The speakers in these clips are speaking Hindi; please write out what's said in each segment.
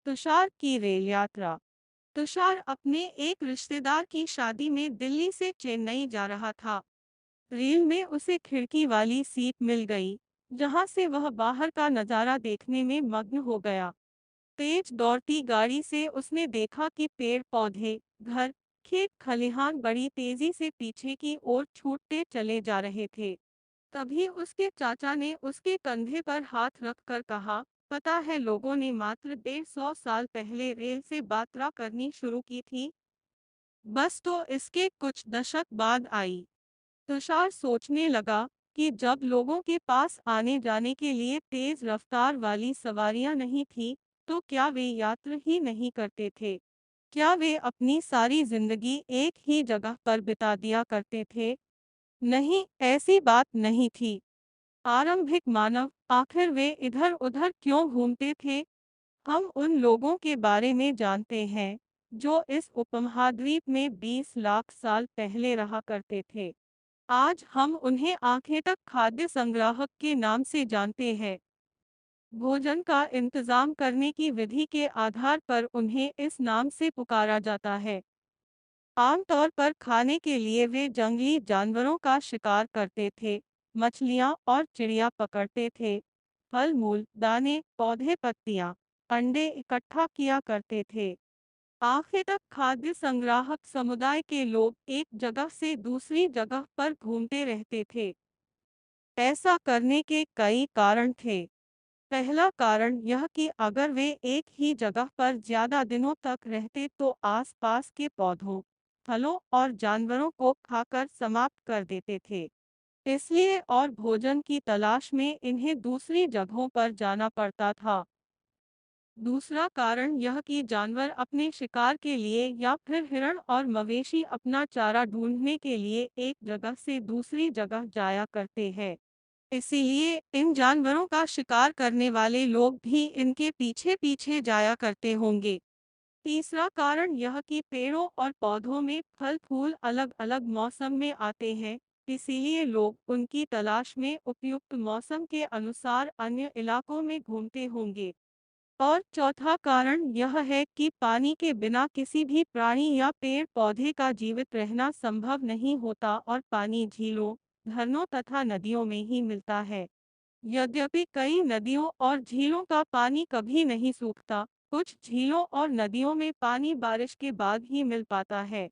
तुषार की रेल यात्रा। तुषार अपने एक रिश्तेदार की शादी में दिल्ली से चेन्नई जा रहा था। रेल में उसे खिड़की वाली सीट मिल गई, जहां से वह बाहर का नजारा देखने में मग्न हो गया। तेज दौड़ती गाड़ी से उसने देखा कि पेड़ पौधे, घर, खेत खलिहान बड़ी तेजी से पीछे की ओर छूटते चले जा रहे थे। तभी उसके चाचा ने उसके कंधे पर हाथ रखकर कहा, पता है लोगों ने मात्र 150 साल पहले रेल से यात्रा करनी शुरू की थी। बस तो इसके कुछ दशक बाद आई। तुषार सोचने लगा कि जब लोगों के पास आने जाने के लिए तेज रफ्तार वाली सवारियां नहीं थी, तो क्या वे यात्रा ही नहीं करते थे? क्या वे अपनी सारी जिंदगी एक ही जगह पर बिता दिया करते थे? नहीं, ऐसी बात नहीं थी। आरंभिक मानव आखिर वे इधर उधर क्यों घूमते थे? हम उन लोगों के बारे में जानते हैं जो इस उपमहाद्वीप में 20 लाख साल पहले रहा करते थे। आज हम उन्हें आंखें तक खाद्य संग्राहक के नाम से जानते हैं। भोजन का इंतजाम करने की विधि के आधार पर उन्हें इस नाम से पुकारा जाता है। आमतौर पर खाने के लिए वे जंगली जानवरों का शिकार करते थे, मछलियां और चिड़िया पकड़ते थे, फल मूल, दाने, पौधे, पत्तियां, अंडे इकट्ठा किया करते थे। आखिर तक खाद्य संग्राहक समुदाय के लोग एक जगह से दूसरी जगह पर घूमते रहते थे। ऐसा करने के कई कारण थे। पहला कारण यह कि अगर वे एक ही जगह पर ज्यादा दिनों तक रहते तो आसपास के पौधों, फलों और जानवरों को खाकर समाप्त कर देते थे। इसलिए और भोजन की तलाश में इन्हें दूसरी जगहों पर जाना पड़ता था। दूसरा कारण यह कि जानवर अपने शिकार के लिए या फिर हिरण और मवेशी अपना चारा ढूंढने के लिए एक जगह से दूसरी जगह जाया करते हैं। इसीलिए इन जानवरों का शिकार करने वाले लोग भी इनके पीछे पीछे जाया करते होंगे। तीसरा कारण यह कि पेड़ों और पौधों में फल फूल अलग अलग मौसम में आते हैं, इसीलिए लोग उनकी तलाश में उपयुक्त मौसम के अनुसार अन्य इलाकों में घूमते होंगे। और चौथा कारण यह है कि पानी के बिना किसी भी प्राणी या पेड़ पौधे का जीवित रहना संभव नहीं होता और पानी झीलों, झरनों तथा नदियों में ही मिलता है। यद्यपि कई नदियों और झीलों का पानी कभी नहीं सूखता, कुछ झीलों और नदियों में पानी बारिश के बाद ही मिल पाता है।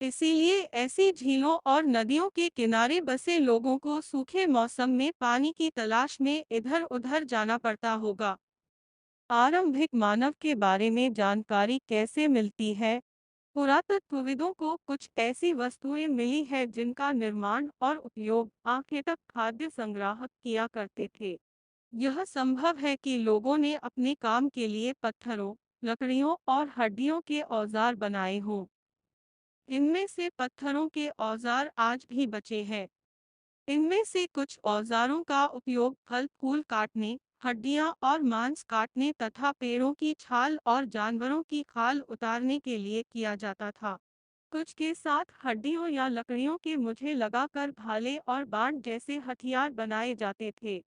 इसीलिए ऐसी झीलों और नदियों के किनारे बसे लोगों को सूखे मौसम में पानी की तलाश में इधर उधर जाना पड़ता होगा। आरंभिक मानव के बारे में जानकारी कैसे मिलती है? पुरातत्वविदों को कुछ ऐसी वस्तुएं मिली है जिनका निर्माण और उपयोग आंखें तक खाद्य संग्राहक किया करते थे। यह संभव है कि लोगों ने अपने काम के लिए पत्थरों, लकड़ियों और हड्डियों के औजार बनाए हों। इनमें से पत्थरों के औजार आज भी बचे हैं। इनमें से कुछ औजारों का उपयोग फल फूल काटने, हड्डियां और मांस काटने तथा पेड़ों की छाल और जानवरों की खाल उतारने के लिए किया जाता था। कुछ के साथ हड्डियों या लकड़ियों के मुझे लगाकर भाले और बाण जैसे हथियार बनाए जाते थे।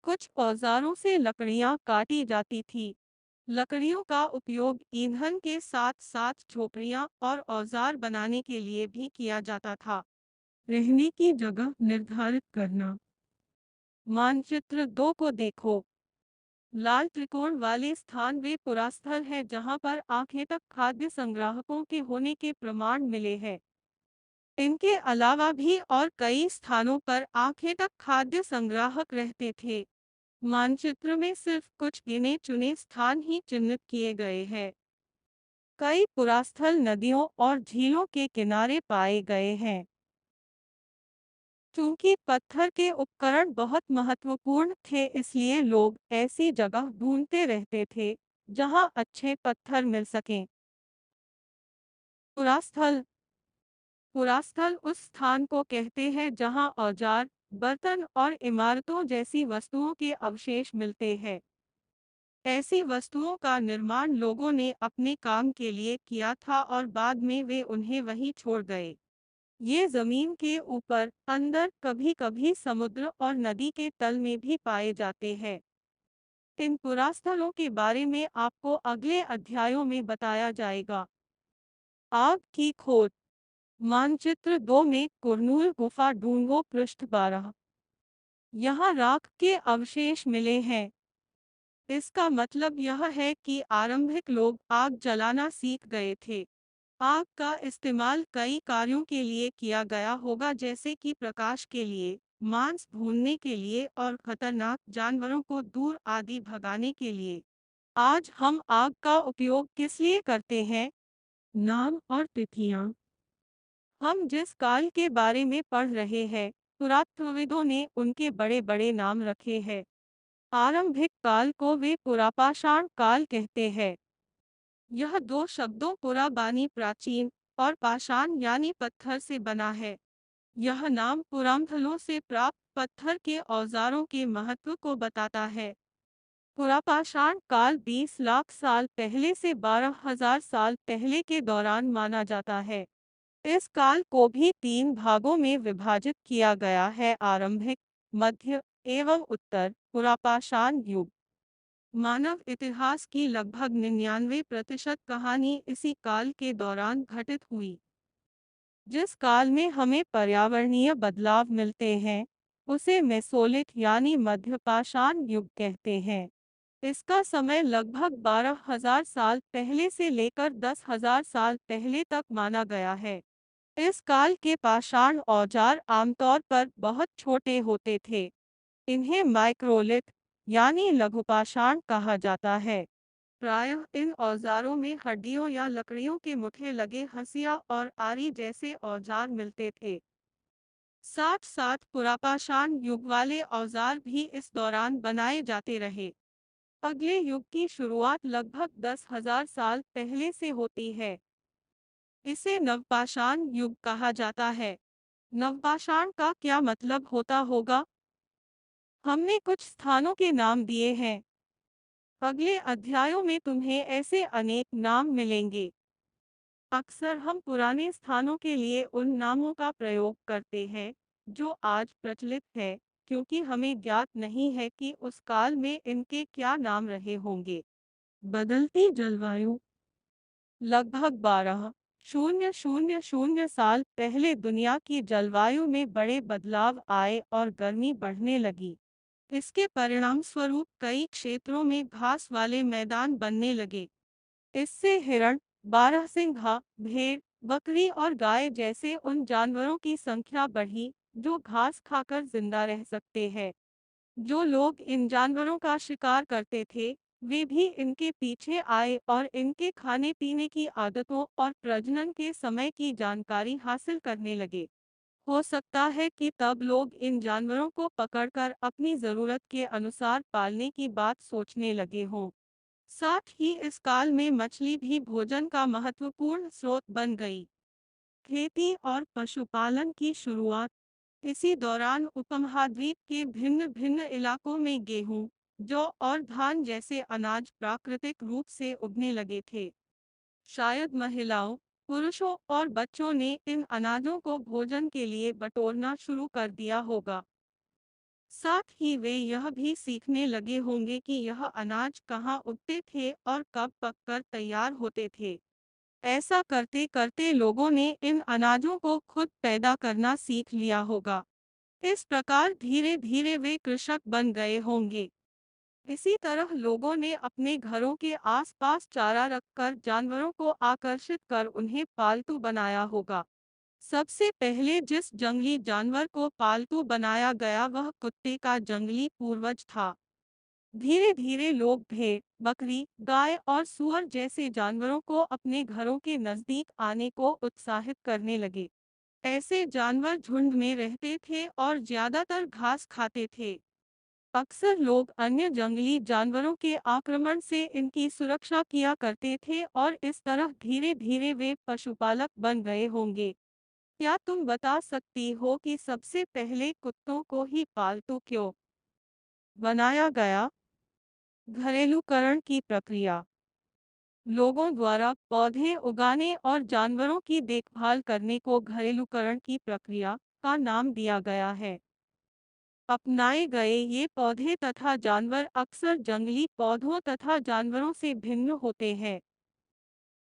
कुछ औजारों से लकड़ियां काटी जाती थी। लकड़ियों का उपयोग ईंधन के साथ साथ झोपड़ियां और औजार बनाने के लिए भी किया जाता था। रहने की जगह निर्धारित करना। मानचित्र 2 को देखो। लाल त्रिकोण वाले स्थान वे पुरास्थल है जहां पर आंखें तक खाद्य संग्राहकों के होने के प्रमाण मिले हैं। इनके अलावा भी और कई स्थानों पर आंखें तक खाद्य संग्राहक रहते थे। मानचित्र में सिर्फ कुछ गिने चुने स्थान ही चिन्हित किए गए हैं। कई पुरास्थल नदियों और झीलों के किनारे पाए गए हैं। चूंकि पत्थर के उपकरण बहुत महत्वपूर्ण थे, इसलिए लोग ऐसी जगह ढूंढते रहते थे जहां अच्छे पत्थर मिल सकें। पुरास्थल। पुरास्थल उस स्थान को कहते हैं जहां औजार, बर्तन और इमारतों जैसी वस्तुओं के अवशेष मिलते हैं। ऐसी वस्तुओं का निर्माण लोगों ने अपने काम के लिए किया था और बाद में वे उन्हें वहीं छोड़ गए। ये जमीन के ऊपर, अंदर, कभी-कभी समुद्र और नदी के तल में भी पाए जाते हैं। इन पुरास्थलों के बारे में आपको अगले अध्यायों में बताया जाएगा। आग की खोज। मानचित्र 2 में कुरनूल गुफा ढूंढो पृष्ठ 12। यहाँ राख के अवशेष मिले हैं। इसका मतलब यह है कि आरंभिक लोग आग जलाना सीख गए थे। आग का इस्तेमाल कई कार्यों के लिए किया गया होगा, जैसे कि प्रकाश के लिए, मांस भूनने के लिए और खतरनाक जानवरों को दूर आदि भगाने के लिए। आज हम आग का उपयोग किस लिए करते हैं? नाम और तिथियां। हम जिस काल के बारे में पढ़ रहे हैं, पुरातत्वविदों ने उनके बड़े बड़े नाम रखे हैं। आरंभिक काल को वे पुरापाषाण काल कहते हैं। यह दो शब्दों पुरा बानी प्राचीन और पाषाण यानी पत्थर से बना है। यह नाम पुराम्भलों से प्राप्त पत्थर के औजारों के महत्व को बताता है। पुरापाषाण काल 20 लाख साल पहले से 12,000 साल पहले के दौरान माना जाता है। इस काल को भी 3 भागों में विभाजित किया गया है: आरंभिक, मध्य एवं उत्तर पुरापाषाण युग। मानव इतिहास की लगभग 99% कहानी इसी काल के दौरान घटित हुई। जिस काल में हमें पर्यावरणीय बदलाव मिलते हैं, उसे मेसोलिथ यानी मध्यपाषाण युग कहते हैं। इसका समय लगभग 12,000 साल पहले से लेकर 10,000 साल पहले तक माना गया है। इस काल के पाषाण औजार आमतौर पर बहुत छोटे होते थे। इन्हें माइक्रोलिथ यानी लघुपाषाण कहा जाता है। प्रायः इन औजारों में हड्डियों या लकड़ियों के मुठे लगे हंसिया और आरी जैसे औजार मिलते थे। साथ साथ पुरापाषाण युग वाले औजार भी इस दौरान बनाए जाते रहे। अगले युग की शुरुआत लगभग 10,000 साल पहले से होती है। इसे नवपाषाण युग कहा जाता है। नवपाषाण का क्या मतलब होता होगा? हमने कुछ स्थानों के नाम दिए हैं। अगले अध्यायों में तुम्हें ऐसे अनेक नाम मिलेंगे। अक्सर हम पुराने स्थानों के लिए उन नामों का प्रयोग करते हैं जो आज प्रचलित है, क्योंकि हमें ज्ञात नहीं है कि उस काल में इनके क्या नाम रहे होंगे। बदलती जलवायु। लगभग 12,000 साल पहले दुनिया की जलवायु में बड़े बदलाव आए और गर्मी बढ़ने लगी। इसके परिणाम स्वरूप कई क्षेत्रों में घास वाले मैदान बनने लगे। इससे हिरण, बारहसिंघा, भेड़, बकरी और गाय जैसे उन जानवरों की संख्या बढ़ी जो घास खाकर जिंदा रह सकते हैं। जो लोग इन जानवरों का शिकार करते थे, वे भी इनके पीछे आए और इनके खाने पीने की आदतों और प्रजनन के समय की जानकारी हासिल करने लगे। हो सकता है कि तब लोग इन जानवरों को पकड़कर अपनी जरूरत के अनुसार पालने की बात सोचने लगे हों। साथ ही इस काल में मछली भी भोजन का महत्वपूर्ण स्रोत बन गई। खेती और पशुपालन की शुरुआत। इसी दौरान उपमहाद्वीप के भिन्न भिन्न इलाकों में गेहूं, जौ और धान जैसे अनाज प्राकृतिक रूप से उगने लगे थे। शायद महिलाओं, पुरुषों और बच्चों ने इन अनाजों को भोजन के लिए बटोरना शुरू कर दिया होगा। साथ ही वे यह भी सीखने लगे होंगे कि यह अनाज कहाँ उगते थे और कब पककर तैयार होते थे। ऐसा करते करते लोगों ने इन अनाजों को खुद पैदा करना सीख लिया होगा। इस प्रकार धीरे धीरे वे कृषक बन गए होंगे। इसी तरह लोगों ने अपने घरों के आसपास चारा रखकर जानवरों को आकर्षित कर उन्हें पालतू बनाया होगा। सबसे पहले जिस जंगली जानवर को पालतू बनाया गया वह कुत्ते का जंगली पूर्वज था। धीरे धीरे लोग भेड़, बकरी, गाय और सुअर जैसे जानवरों को अपने घरों के नजदीक आने को उत्साहित करने लगे। ऐसे जानवर झुंड में रहते थे और ज्यादातर घास खाते थे। अक्सर लोग अन्य जंगली जानवरों के आक्रमण से इनकी सुरक्षा किया करते थे और इस तरह धीरे धीरे वे पशुपालक बन गए होंगे। क्या तुम बता सकती हो कि सबसे पहले कुत्तों को ही पालतू क्यों बनाया गया? घरेलूकरण की प्रक्रिया। लोगों द्वारा पौधे उगाने और जानवरों की देखभाल करने को घरेलूकरण की प्रक्रिया का नाम दिया गया है। अपनाए गए ये पौधे तथा जानवर अक्सर जंगली पौधों तथा जानवरों से भिन्न होते हैं।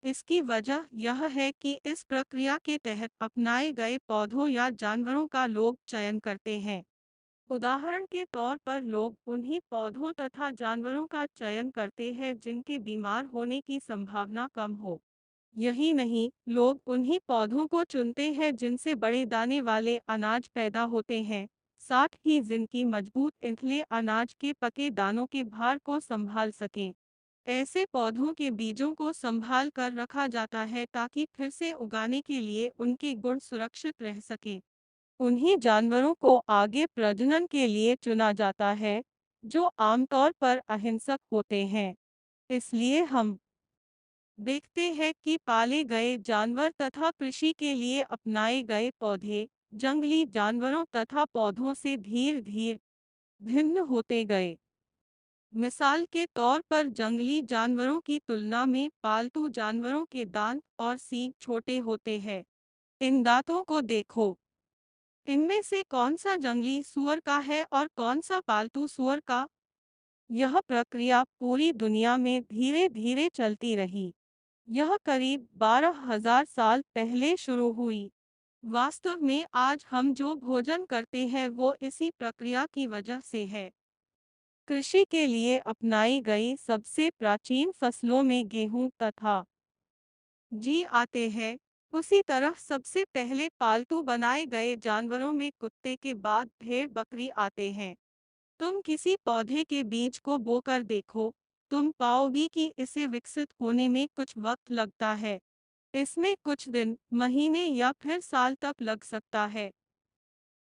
इसकी वजह यह है कि इस प्रक्रिया के तहत अपनाए गए पौधों या जानवरों का लोग चयन करते हैं। उदाहरण के तौर पर लोग उन्हीं पौधों तथा जानवरों का चयन करते हैं जिनके बीमार होने की संभावना कम हो। यही नहीं, लोग उन्हीं पौधों को चुनते हैं जिनसे बड़े दाने वाले अनाज पैदा होते हैं, साथ ही जिनकी मजबूत इथले अनाज के पके दानों के भार को संभाल सकें। ऐसे पौधों के बीजों को संभाल कर रखा जाता है ताकि फिर से उगाने के लिए उनके गुण सुरक्षित रह सकें। उन्हीं जानवरों को आगे प्रजनन के लिए चुना जाता है, जो आमतौर पर अहिंसक होते हैं। इसलिए हम देखते हैं कि पाले गए जानवर तथा कृषि के लिए अपनाए गए पौधे जंगली जानवरों तथा पौधों से धीरे-धीरे भिन्न होते गए। मिसाल के तौर पर जंगली जानवरों की तुलना में पालतू जानवरों के दांत और सींग छोटे होते हैं। इन दांतों को देखो। इनमें से कौन सा जंगली सूअर का है और कौन सा पालतू सूअर का? यह प्रक्रिया पूरी दुनिया में धीरे-धीरे चलती रही। यह करीब 12,000 साल पहले शुरू हुई। वास्तव में आज हम जो भोजन करते हैं वो इसी प्रक्रिया की वजह से है। कृषि के लिए अपनाई गई सबसे प्राचीन फसलों में गेहूं तथा जी आते हैं। उसी तरह सबसे पहले पालतू बनाए गए जानवरों में कुत्ते के बाद भेड़ बकरी आते हैं। तुम किसी पौधे के बीज को बोकर देखो, तुम पाओगी कि इसे विकसित होने में कुछ वक्त लगता है। इसमें कुछ दिन, महीने या फिर साल तक लग सकता है।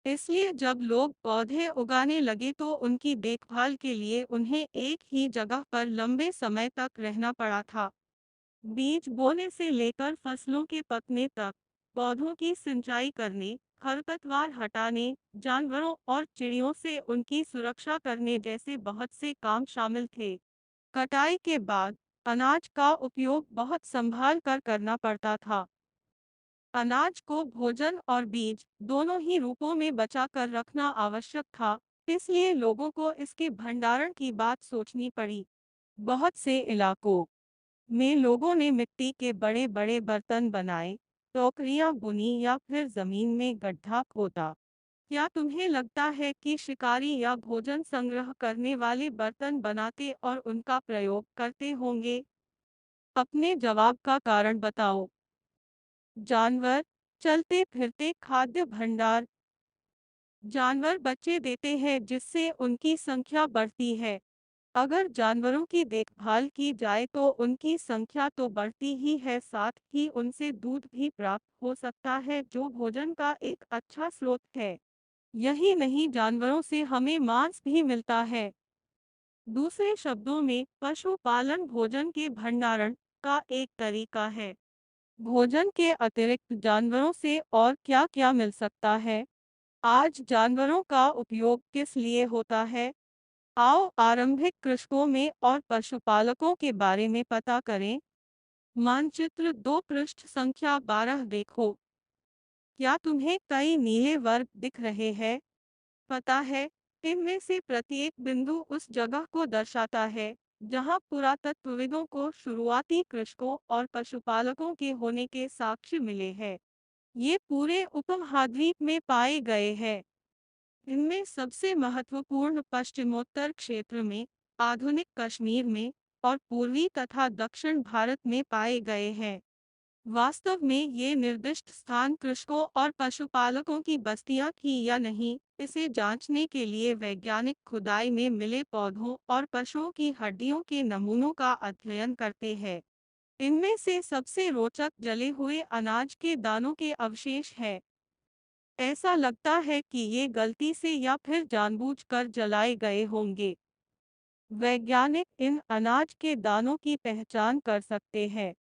इसलिए जब लोग पौधे उगाने लगे तो उनकी देखभाल के लिए उन्हें एक ही जगह पर लंबे समय तक रहना पड़ा था। बीज बोने से लेकर फसलों के पकने तक, पौधों की सिंचाई करने, खरपतवार हटाने, जानवरों और चिड़ियों से उनकी सुरक्षा करने जैसे बहुत से काम शामिल थे। कटाई के बाद अनाज का उपयोग बहुत संभाल कर करना पड़ता था। अनाज को भोजन और बीज दोनों ही रूपों में बचा कर रखना आवश्यक था, इसलिए लोगों को इसके भंडारण की बात सोचनी पड़ी। बहुत से इलाकों में लोगों ने मिट्टी के बड़े बड़े बर्तन बनाए, टोकरियां बुनी या फिर जमीन में गड्ढा खोदा। क्या तुम्हें लगता है कि शिकारी या भोजन संग्रह करने वाले बर्तन बनाते और उनका प्रयोग करते होंगे? अपने जवाब का कारण बताओ। जानवर, चलते फिरते खाद्य भंडार। जानवर बच्चे देते हैं जिससे उनकी संख्या बढ़ती है। अगर जानवरों की देखभाल की जाए तो उनकी संख्या तो बढ़ती ही है, साथ ही उनसे दूध भी प्राप्त हो सकता है जो भोजन का एक अच्छा स्रोत है। यही नहीं, जानवरों से हमें मांस भी मिलता है। दूसरे शब्दों में पशुपालन भोजन के भंडारण का एक तरीका है। भोजन के अतिरिक्त जानवरों से और क्या-क्या मिल सकता है? आज जानवरों का उपयोग किस लिए होता है? आओ आरंभिक कृषकों में और पशुपालकों के बारे में पता करें। मानचित्र 2 पृष्ठ संख्या 12 देखो। क्या तुम्हें कई नीले वर्ग दिख रहे हैं? पता है, इनमें से प्रत्येक बिंदु उस जगह को दर्शाता है जहां पुरातत्वविदों को शुरुआती कृषकों और पशुपालकों के होने के साक्ष्य मिले हैं। ये पूरे उपमहाद्वीप में पाए गए हैं। इनमें सबसे महत्वपूर्ण पश्चिमोत्तर क्षेत्र में, आधुनिक कश्मीर में और पूर्वी तथा दक्षिण भारत में पाए गए हैं। वास्तव में ये निर्दिष्ट स्थान कृषकों और पशुपालकों की बस्तियां थी या नहीं, इसे जांचने के लिए वैज्ञानिक खुदाई में मिले पौधों और पशुओं की हड्डियों के नमूनों का अध्ययन करते हैं। इनमें से सबसे रोचक जले हुए अनाज के दानों के अवशेष हैं। ऐसा लगता है कि ये गलती से या फिर जानबूझकर जलाए गए होंगे। वैज्ञानिक इन अनाज के दानों की पहचान कर सकते हैं।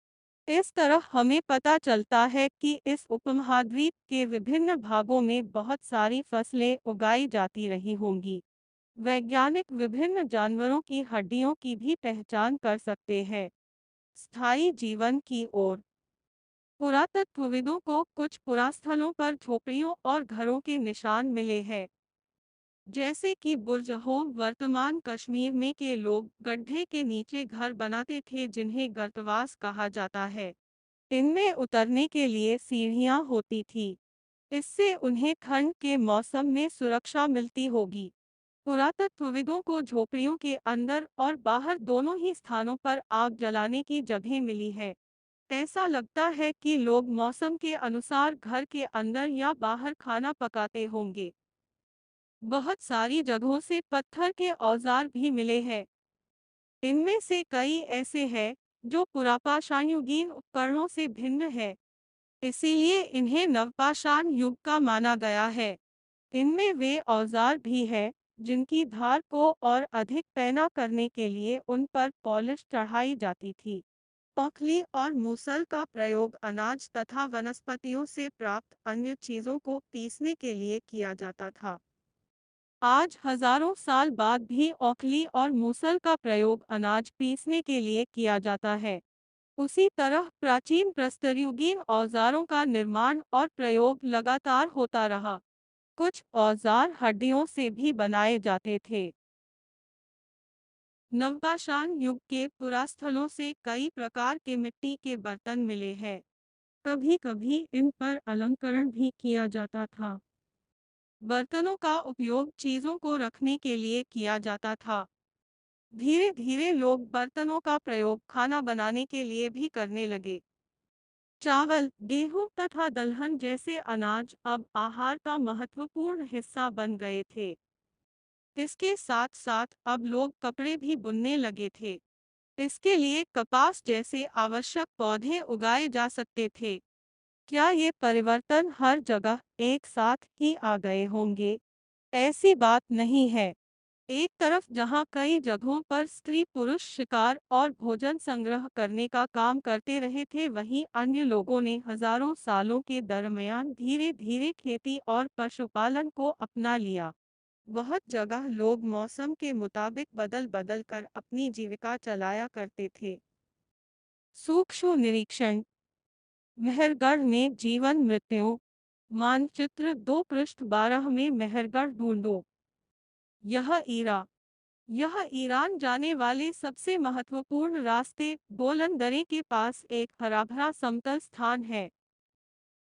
इस तरह हमें पता चलता है कि इस उपमहाद्वीप के विभिन्न भागों में बहुत सारी फसलें उगाई जाती रही होंगी। वैज्ञानिक विभिन्न जानवरों की हड्डियों की भी पहचान कर सकते हैं। स्थायी जीवन की ओर, पुरातत्वविदों को कुछ पुरास्थलों पर झोपड़ियों और घरों के निशान मिले हैं। जैसे कि बुर्ज हो। वर्तमान कश्मीर में के लोग गड्ढे के नीचे घर बनाते थे जिन्हें गर्तवास कहा जाता है। इनमें उतरने के लिए सीढ़ियां होती थी। इससे उन्हें ठंड के मौसम में सुरक्षा मिलती होगी। पुरातत्वविदों को झोपड़ियों के अंदर और बाहर दोनों ही स्थानों पर आग जलाने की जगह मिली है। ऐसा लगता है कि लोग मौसम के अनुसार घर के अंदर या बाहर खाना पकाते होंगे। बहुत सारी जगहों से पत्थर के औजार भी मिले हैं। इनमें से कई ऐसे हैं जो पुरापाषाणयुगीन उपकरणों से भिन्न है, इसीलिए इन्हें नवपाषाण युग का माना गया है। इनमें वे औजार भी हैं जिनकी धार को और अधिक पैना करने के लिए उन पर पॉलिश चढ़ाई जाती थी। पखली और मूसल का प्रयोग अनाज तथा वनस्पतियों से प्राप्त अन्य चीजों को पीसने के लिए किया जाता था। आज हजारों साल बाद भी औखली और मूसल का प्रयोग अनाज पीसने के लिए किया जाता है। उसी तरह प्राचीन प्रस्तरयुगीन औजारों का निर्माण और प्रयोग लगातार होता रहा। कुछ औजार हड्डियों से भी बनाए जाते थे। नवपाषाण युग के पुरास्थलों से कई प्रकार के मिट्टी के बर्तन मिले हैं। कभी कभी इन पर अलंकरण भी किया जाता था। बर्तनों का उपयोग चीजों को रखने के लिए किया जाता था। धीरे धीरे लोग बर्तनों का प्रयोग खाना बनाने के लिए भी करने लगे। चावल, गेहूं तथा दलहन जैसे अनाज अब आहार का महत्वपूर्ण हिस्सा बन गए थे। इसके साथ साथ अब लोग कपड़े भी बुनने लगे थे। इसके लिए कपास जैसे आवश्यक पौधे उगाए जा सकते थे। क्या ये परिवर्तन हर जगह एक साथ ही आ गए होंगे? ऐसी बात नहीं है। एक तरफ जहां कई जगहों पर स्त्री पुरुष शिकार और भोजन संग्रह करने का काम करते रहे थे, वहीं अन्य लोगों ने हजारों सालों के दरमियान धीरे धीरे खेती और पशुपालन को अपना लिया। बहुत जगह लोग मौसम के मुताबिक बदल बदल कर अपनी जीविका चलाया करते थे। सूक्ष्म निरीक्षण। मेहरगढ़ में जीवन मृत्यु मानचित्र 2 पृष्ठ 12 में मेहरगढ़ ढूंढो। यह ईरा यह ईरान जाने वाले सबसे महत्वपूर्ण रास्ते बोलन दरे के पास एक हराभरा समतल स्थान है।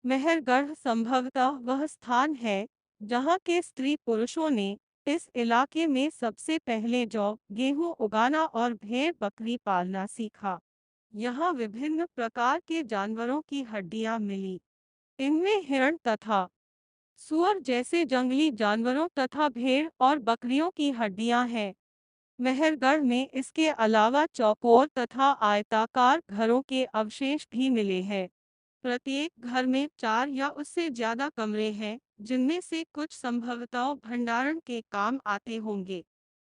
मेहरगढ़ संभवतः वह स्थान है जहां के स्त्री पुरुषों ने इस इलाके में सबसे पहले जौ, गेहूं उगाना और भेड़ बकरी पालना सीखा। यहाँ विभिन्न प्रकार के जानवरों की हड्डियां मिली। इनमें हिरण तथा सुअर जैसे जंगली जानवरों तथा भेड़ और बकरियों की हड्डियां हैं। मेहरगढ़ में इसके अलावा चौकोर तथा आयताकार घरों के अवशेष भी मिले हैं। प्रत्येक घर में 4 या उससे ज्यादा कमरे हैं, जिनमें से कुछ संभवतः भंडारण के काम आते होंगे।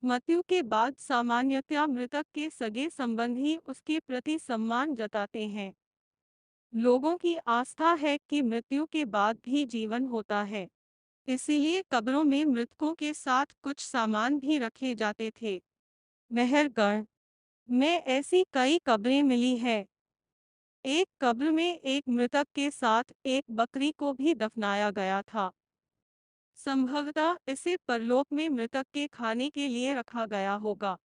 मृत्यु के बाद सामान्यतया मृतक के सगे संबंधी उसके प्रति सम्मान जताते हैं। लोगों की आस्था है कि मृत्यु के बाद भी जीवन होता है, इसीलिए कब्रों में मृतकों के साथ कुछ सामान भी रखे जाते थे। मेहरगढ़ में ऐसी कई कब्रें मिली है। एक कब्र में एक मृतक के साथ एक बकरी को भी दफनाया गया था। संभवतः इसे परलोक में मृतक के खाने के लिए रखा गया होगा।